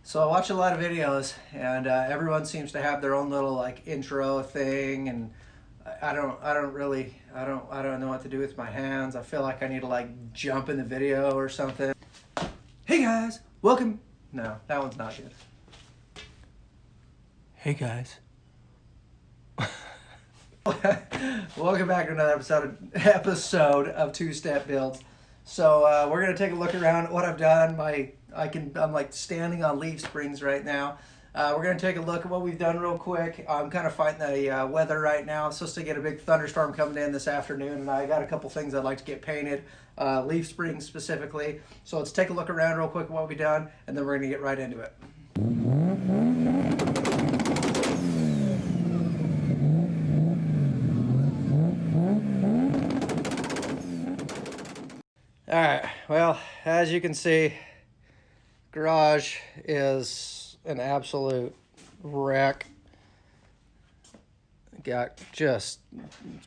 So I watch a lot of videos, and everyone seems to have their own little like intro thing, and I don't know what to do with my hands. I feel like I need to like jump in the video or something. Hey guys, welcome. No, that one's not good. Hey guys. Welcome back to another episode of Two Step Builds. So we're gonna take a look around at what I've done. I'm like standing on leaf springs right now. We're gonna take a look at what we've done real quick. I'm kind of fighting the weather right now. I'm supposed to get a big thunderstorm coming in this afternoon, and I got a couple things I'd like to get painted, leaf springs specifically. So let's take a look around real quick at what we've done, and then we're gonna get right into it. All right, well, as you can see, garage is an absolute wreck. Got just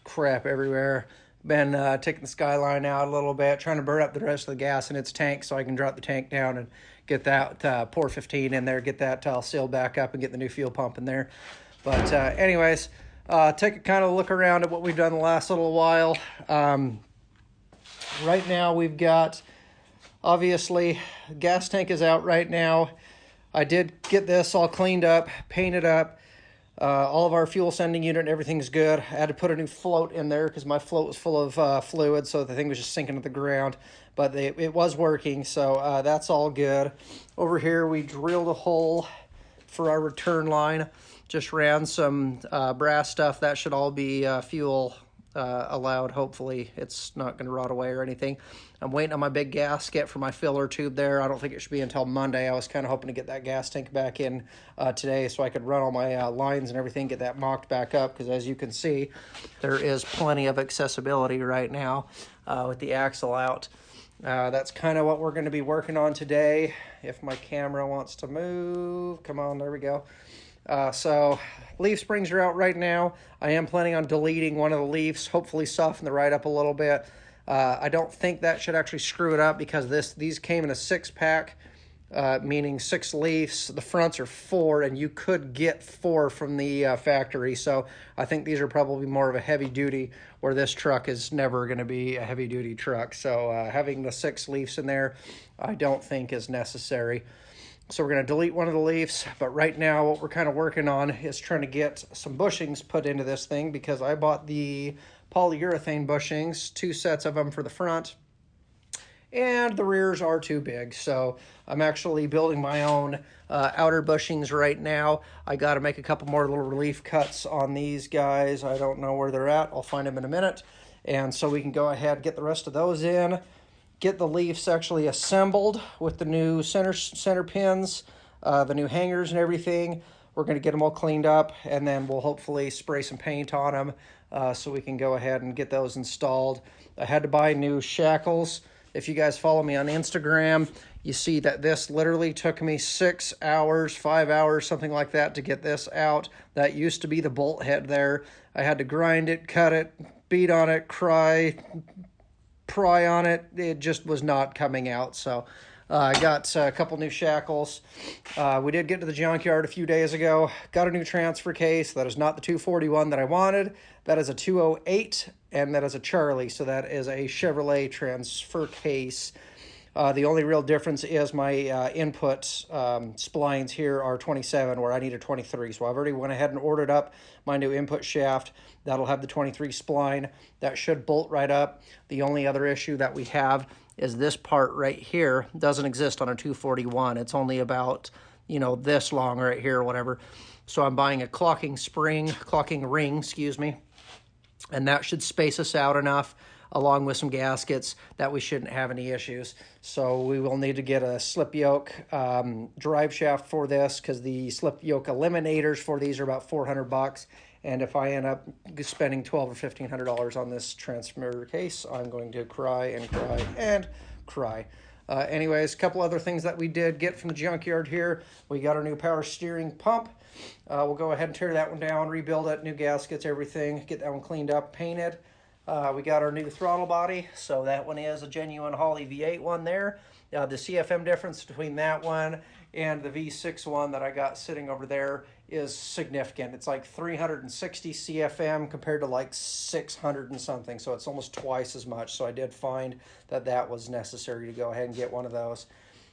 crap everywhere. Been taking the skyline out a little bit, trying to burn up the rest of the gas in its tank so I can drop the tank down and get that pour 15 in there, get that sealed back up and get the new fuel pump in there. But anyways, take a kind of look around at what we've done the last little while. Right now we've got, obviously, gas tank is out right now. I did get this all cleaned up, painted up. All of our fuel sending unit and everything's good. I had to put a new float in there because my float was full of fluid, so the thing was just sinking to the ground. But it was working, so that's all good. Over here we drilled a hole for our return line. Just ran some brass stuff. That should all be fuel allowed. Hopefully it's not going to rot away or anything. I'm waiting on my big gasket for my filler tube there. I don't think it should be until Monday. I was kind of hoping to get that gas tank back in today so I could run all my lines and everything, get that mocked back up, because as you can see, there is plenty of accessibility right now with the axle out. That's kind of what we're going to be working on today. If my camera wants to move, come on, there we go. So leaf springs are out right now. I am planning on deleting one of the leaves, hopefully soften the ride up a little bit. I don't think that should actually screw it up because these came in a 6-pack, meaning 6 leaves. The fronts are 4, and you could get 4 from the factory. So I think these are probably more of a heavy duty, where this truck is never going to be a heavy duty truck. So having the 6 leaves in there, I don't think is necessary. So we're going to delete one of the leaves, but right now what we're kind of working on is trying to get some bushings put into this thing, because I bought the polyurethane bushings, 2 sets of them for the front, and the rears are too big. So I'm actually building my own outer bushings right now. I got to make a couple more little relief cuts on these guys. I don't know where they're at. I'll find them in a minute. And so we can go ahead and get the rest of those in. Get the leaves actually assembled with the new center pins, the new hangers and everything. We're going to get them all cleaned up, and then we'll hopefully spray some paint on them so we can go ahead and get those installed. I had to buy new shackles. If you guys follow me on Instagram, you see that this literally took me 6 hours, 5 hours, something like that, to get this out. That used to be the bolt head there. I had to grind it, cut it, beat on it, pry on it. It just was not coming out. So I got a couple new shackles. We did get to the junkyard a few days ago, got a new transfer case. That is not the 241 that I wanted. That is a 208, and that is a Charlie, so that is a Chevrolet transfer case. The only real difference is my input splines here are 27, where I need a 23. So I've already went ahead and ordered up my new input shaft. That'll have the 23 spline. That should bolt right up. The only other issue that we have is this part right here doesn't exist on a 241. It's only about, this long right here or whatever. So I'm buying a clocking ring, excuse me, and that should space us out enough, along with some gaskets, that we shouldn't have any issues. So we will need to get a slip yoke drive shaft for this, because the slip yoke eliminators for these are about $400. And if I end up spending $1,200 or $1,500 on this transfer case, I'm going to cry and cry and cry. Anyways, a couple other things that we did get from the junkyard here. We got our new power steering pump. We'll go ahead and tear that one down, rebuild it, new gaskets, everything, get that one cleaned up, painted. We got our new throttle body, so that one is a genuine Holley V8 one there. The CFM difference between that one and the V6 one that I got sitting over there is significant. It's like 360 CFM compared to like 600 and something, so it's almost twice as much. So I did find that that was necessary to go ahead and get one of those.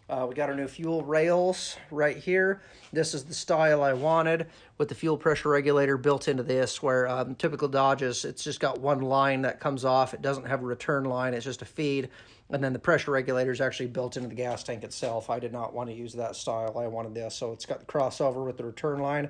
We got our new fuel rails right here. This is the style I wanted with the fuel pressure regulator built into this, where typical Dodges, it's just got one line that comes off. It doesn't have a return line. It's just a feed. And then the pressure regulator is actually built into the gas tank itself. I did not want to use that style. I wanted this. So it's got the crossover with the return line.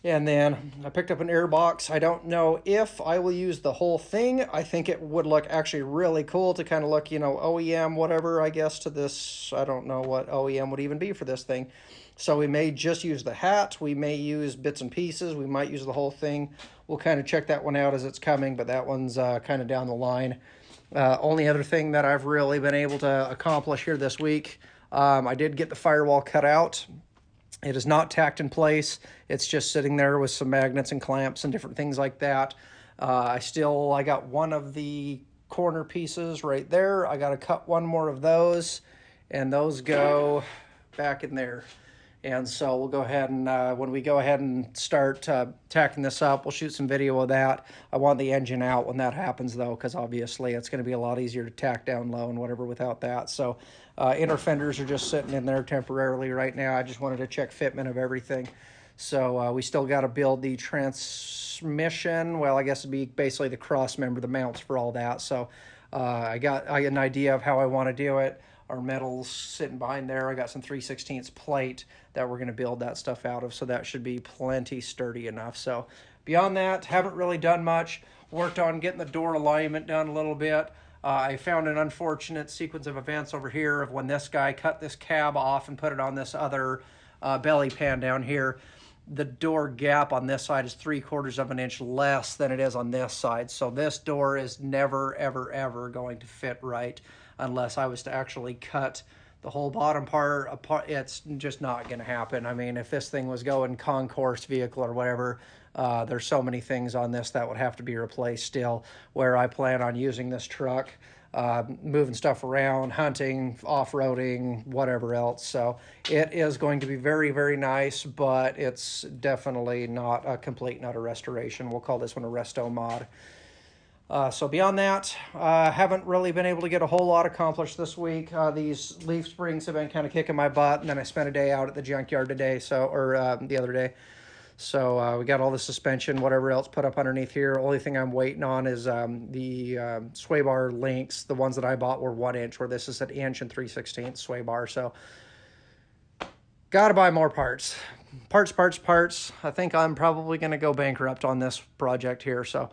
And then I picked up an air box. I don't know if I will use the whole thing. I think it would look actually really cool to kind of look, you know, OEM, whatever, I guess, to this. I don't know what OEM would even be for this thing. So we may just use the hat. We may use bits and pieces. We might use the whole thing. We'll kind of check that one out as it's coming, but that one's kind of down the line. Only other thing that I've really been able to accomplish here this week, I did get the firewall cut out. It is not tacked in place. It's just sitting there with some magnets and clamps and different things like that. I got one of the corner pieces right there. I got to cut one more of those, and those go back in there. And so we'll go ahead and when we go ahead and start tacking this up, we'll shoot some video of that. I want the engine out when that happens, though, because obviously it's going to be a lot easier to tack down low and whatever without that. So inner fenders are just sitting in there temporarily right now. I just wanted to check fitment of everything. So we still got to build the transmission. Well, I guess it'd be basically the cross member, the mounts for all that. So I got an idea of how I want to do it. Our metal's sitting behind there. I got some 3/16 plate that we're going to build that stuff out of, so that should be plenty sturdy enough. So beyond that, haven't really done much. Worked on getting the door alignment done a little bit. I found an unfortunate sequence of events over here of when this guy cut this cab off and put it on this other belly pan down here. The door gap on this side is 3/4 of an inch less than it is on this side. So this door is never, ever, ever going to fit right unless I was to actually cut the whole bottom part apart. It's just not going to happen. I mean, if this thing was going concourse vehicle or whatever, there's so many things on this that would have to be replaced still, where I plan on using this truck, moving stuff around, hunting, off-roading, whatever else. So it is going to be very, very nice, but it's definitely not a complete, not a restoration. We'll call this one a Resto-mod. So beyond that, haven't really been able to get a whole lot accomplished this week. These leaf springs have been kind of kicking my butt, and then I spent a day out at the junkyard today, the other day. So we got all the suspension, whatever else put up underneath here. Only thing I'm waiting on is the sway bar links. The ones that I bought were 1 inch, where this is an inch and 3/16 sway bar. So got to buy more parts. Parts. I think I'm probably going to go bankrupt on this project here. So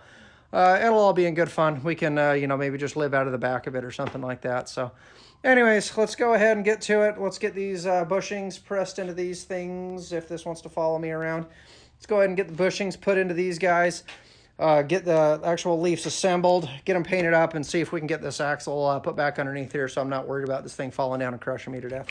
it'll all be in good fun. We can, maybe just live out of the back of it or something like that. So anyways, let's go ahead and get to it. Let's get these bushings pressed into these things if this wants to follow me around. Let's go ahead and get the bushings put into these guys. Get the actual leaves assembled, get them painted up, and see if we can get this axle put back underneath here so I'm not worried about this thing falling down and crushing me to death.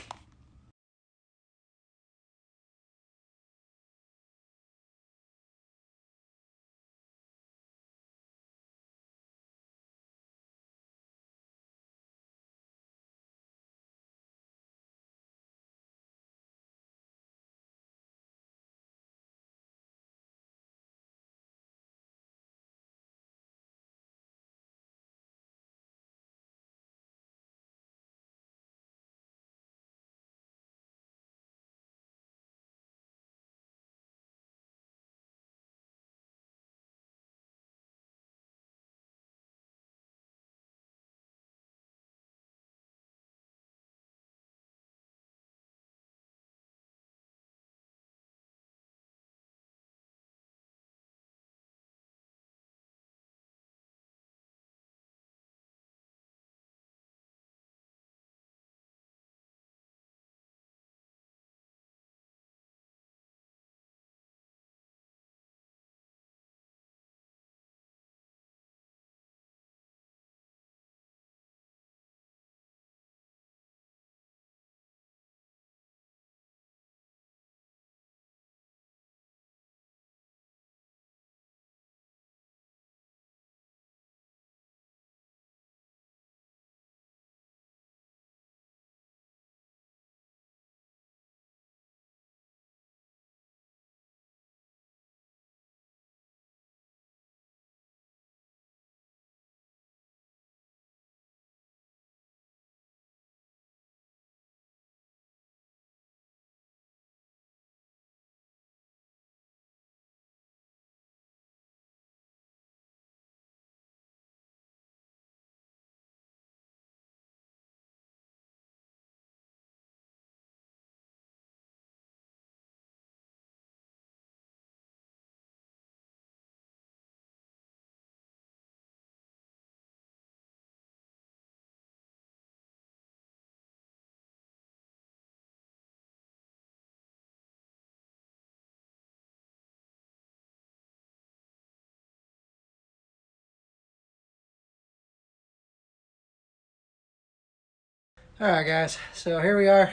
All right, guys, so here we are.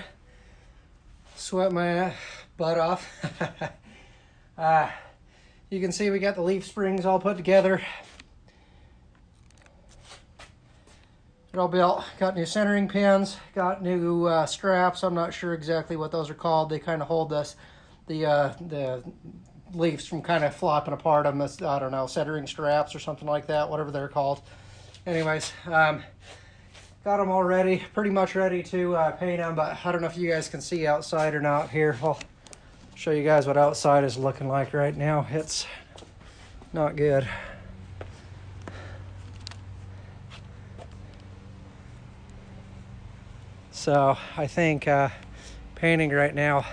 Sweat my butt off. You can see we got the leaf springs all put together. It all built. Got new centering pins, got new straps. I'm not sure exactly what those are called. They kind of hold the leaves from kind of flopping apart on this, I don't know, centering straps or something like that, whatever they're called. Anyways, got them all ready, pretty much ready to paint them, but I don't know if you guys can see outside or not. Here, I'll show you guys what outside is looking like right now. It's not good. So I think painting right now,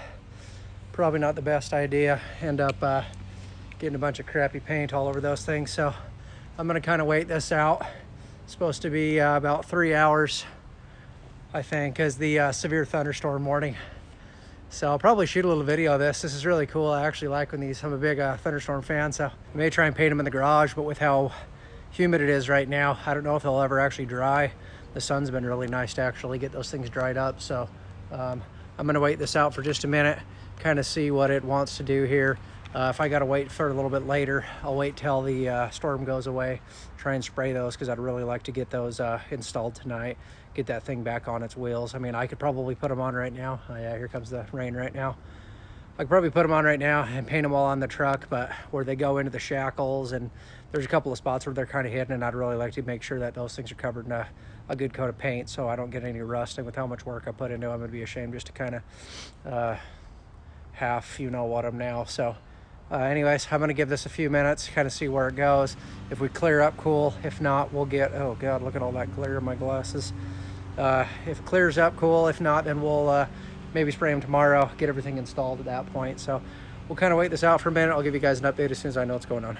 probably not the best idea. End up getting a bunch of crappy paint all over those things. So I'm gonna kind of wait this out. It's supposed to be about 3 hours, I think, as the severe thunderstorm warning. So I'll probably shoot a little video of this. This is really cool. I actually like when these, I'm a big thunderstorm fan, so I may try and paint them in the garage, but with how humid it is right now, I don't know if they'll ever actually dry. The sun's been really nice to actually get those things dried up. So I'm gonna wait this out for just a minute, kind of see what it wants to do here. If I gotta wait for a little bit later, I'll wait till the storm goes away, try and spray those, because I'd really like to get those installed tonight, get that thing back on its wheels. I mean, I could probably put them on right now. Oh yeah, here comes the rain right now. I could probably put them on right now and paint them all on the truck, but where they go into the shackles, and there's a couple of spots where they're kind of hidden, and I'd really like to make sure that those things are covered in a good coat of paint so I don't get any rusting. With how much work I put into them, it'd be a shame just to kind of half, you know what, them now. So anyways, I'm gonna give this a few minutes, kind of see where it goes. If we clear up, cool. If not, we'll get, oh God, look at all that glare in my glasses. If it clears up, cool. If not, then we'll maybe spray them tomorrow, get everything installed at that point. So we'll kind of wait this out for a minute. I'll give you guys an update as soon as I know what's going on.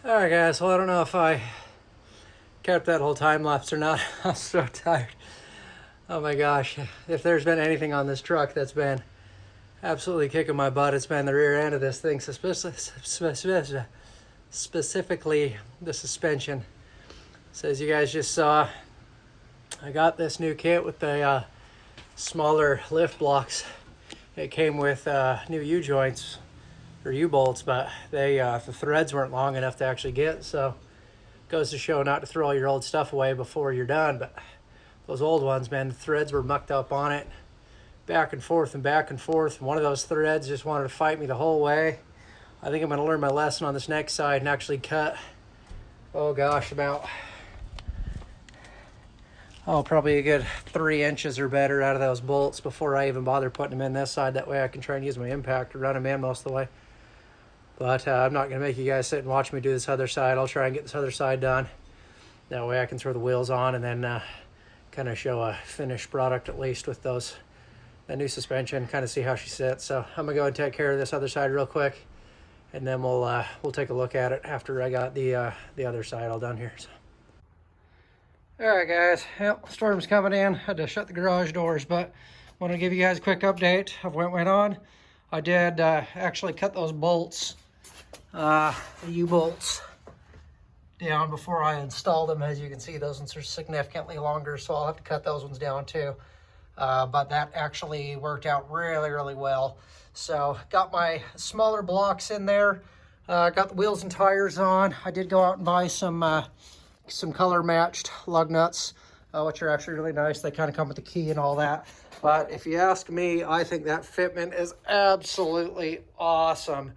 All right, guys. Well, I don't know if I kept that whole time lapse or not. I'm so tired. Oh my gosh. If there's been anything on this truck that's been absolutely kicking my butt, it's been the rear end of this thing, specifically the suspension. So as you guys just saw, I got this new kit with the smaller lift blocks. It came with new U-joints or U-bolts, but the threads weren't long enough to actually get, so goes to show not to throw all your old stuff away before you're done. But those old ones, man, the threads were mucked up on it, back and forth and back and forth. One of those threads just wanted to fight me the whole way. I think I'm going to learn my lesson on this next side and actually cut, oh gosh, about, probably a good 3 inches or better out of those bolts before I even bother putting them in this side. That way I can try and use my impact to run them in most of the way. But I'm not going to make you guys sit and watch me do this other side. I'll try and get this other side done. That way I can throw the wheels on and then kind of show a finished product, at least with that new suspension, kind of see how she sits. So I'm going to go and take care of this other side real quick, and then we'll take a look at it after I got the other side all done here. So. All right, guys. Yep, storm's coming in. Had to shut the garage doors, but want to give you guys a quick update of what went on. I did actually cut those bolts, the U-bolts, down before I installed them. As you can see, those ones are significantly longer, so I'll have to cut those ones down too. But that actually worked out really, really well. So got my smaller blocks in there, got the wheels and tires on. I did go out and buy some color matched lug nuts, which are actually really nice. They kind of come with the key and all that. But if you ask me, I think that fitment is absolutely awesome.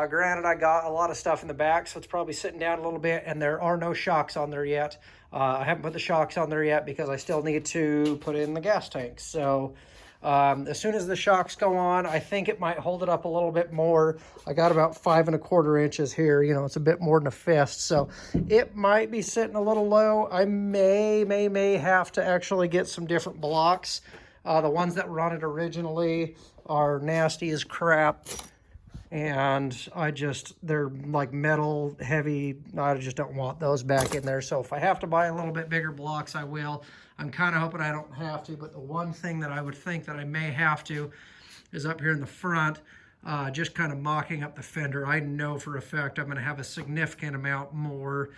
Granted, I got a lot of stuff in the back, so it's probably sitting down a little bit, and there are no shocks on there yet. I haven't put the shocks on there yet because I still need to put in the gas tanks. So as soon as the shocks go on, I think it might hold it up a little bit more. I got about 5 1/4 inches here. You know, it's a bit more than a fist, so it might be sitting a little low. I may have to actually get some different blocks. The ones that were on it originally are nasty as crap, and they're like metal heavy. I just don't want those back in there. So if I have to buy a little bit bigger blocks, I will. I'm kind of hoping I don't have to, but the one thing that I would think that I may have to is up here in the front, just kind of mocking up the fender. I know for a fact I'm going to have a significant amount more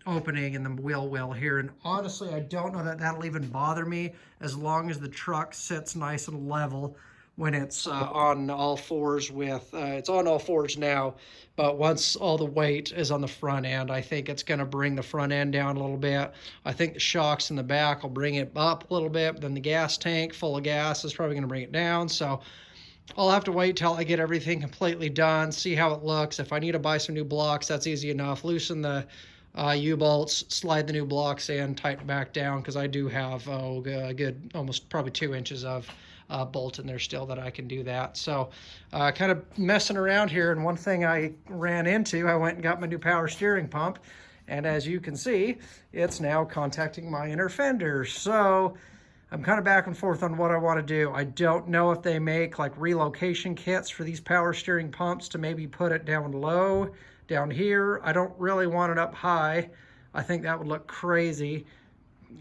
opening in the wheel well here, and honestly I don't know that that'll even bother me as long as the truck sits nice and level when it's on all fours with it's on all fours now, but once all the weight is on the front end, I think it's going to bring the front end down a little bit. I think the shocks in the back will bring it up a little bit, but then the gas tank full of gas is probably going to bring it down. So I'll have to wait till I get everything completely done, see how it looks. If I need to buy some new blocks, that's easy enough. Loosen the U-bolts, slide the new blocks in, tighten back down, because I do have a good almost probably 2 inches of bolt in there still that I can do that. So kind of messing around here, and one thing I ran into, I went and got my new power steering pump, and as you can see, it's now contacting my inner fender. So I'm kind of back and forth on what I want to do. I don't know if they make like relocation kits for these power steering pumps to maybe put it down low, down here. I don't really want it up high. I think that would look crazy.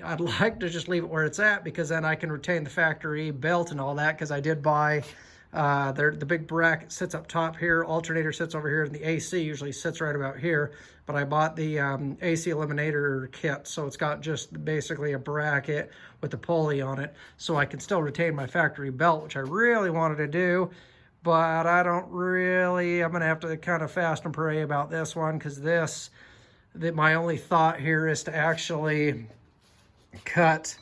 I'd like to just leave it where it's at, because then I can retain the factory belt and all that, because I did buy the big bracket sits up top here, alternator sits over here, and the AC usually sits right about here. But I bought the AC eliminator kit, so it's got just basically a bracket with the pulley on it, so I can still retain my factory belt, which I really wanted to do, but I'm gonna have to kind of fast and pray about this one, because my only thought here is to actually cut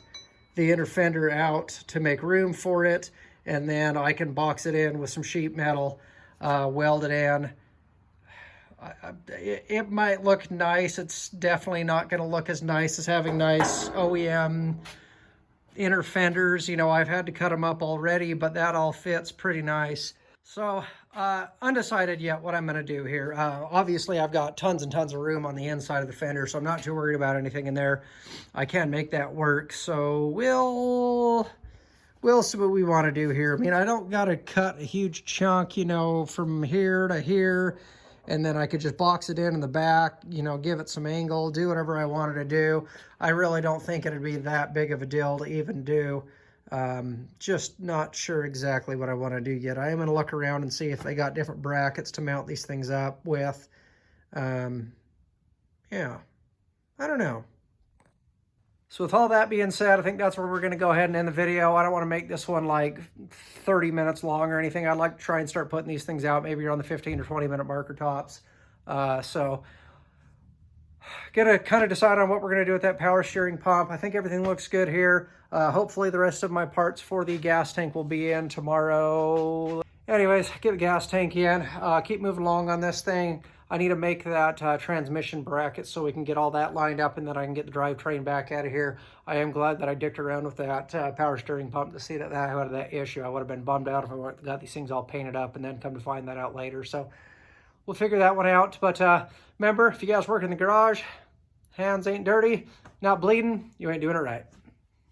the inner fender out to make room for it, and then I can box it in with some sheet metal, weld it in. It might look nice. It's definitely not going to look as nice as having nice OEM inner fenders. You know, I've had to cut them up already, but that all fits pretty nice. So undecided yet what I'm going to do here. Obviously, I've got tons and tons of room on the inside of the fender, so I'm not too worried about anything in there. I can make that work. So we'll see what we want to do here. I mean, I don't got to cut a huge chunk, you know, from here to here and then I could just box it in the back, you know, give it some angle, do whatever I wanted to do. I really don't think it'd be that big of a deal to even do. Just not sure exactly what I want to do yet. I am going to look around and see if they got different brackets to mount these things up with. Yeah, I don't know. So with all that being said, I think that's where we're going to go ahead and end the video. I don't want to make this one like 30 minutes long or anything. I'd like to try and start putting these things out maybe around the 15 or 20 minute marker tops. So gonna kind of decide on what we're gonna do with that power steering pump. I think everything looks good here. Hopefully the rest of my parts for the gas tank will be in tomorrow. Anyways, get the gas tank in. Keep moving along on this thing. I need to make that transmission bracket so we can get all that lined up, and then I can get the drivetrain back out of here. I am glad that I dicked around with that power steering pump to see that I had that issue. I would have been bummed out if I got these things all painted up and then come to find that out later. So we'll figure that one out. But remember, if you guys work in the garage, hands ain't dirty, not bleeding, you ain't doing it right.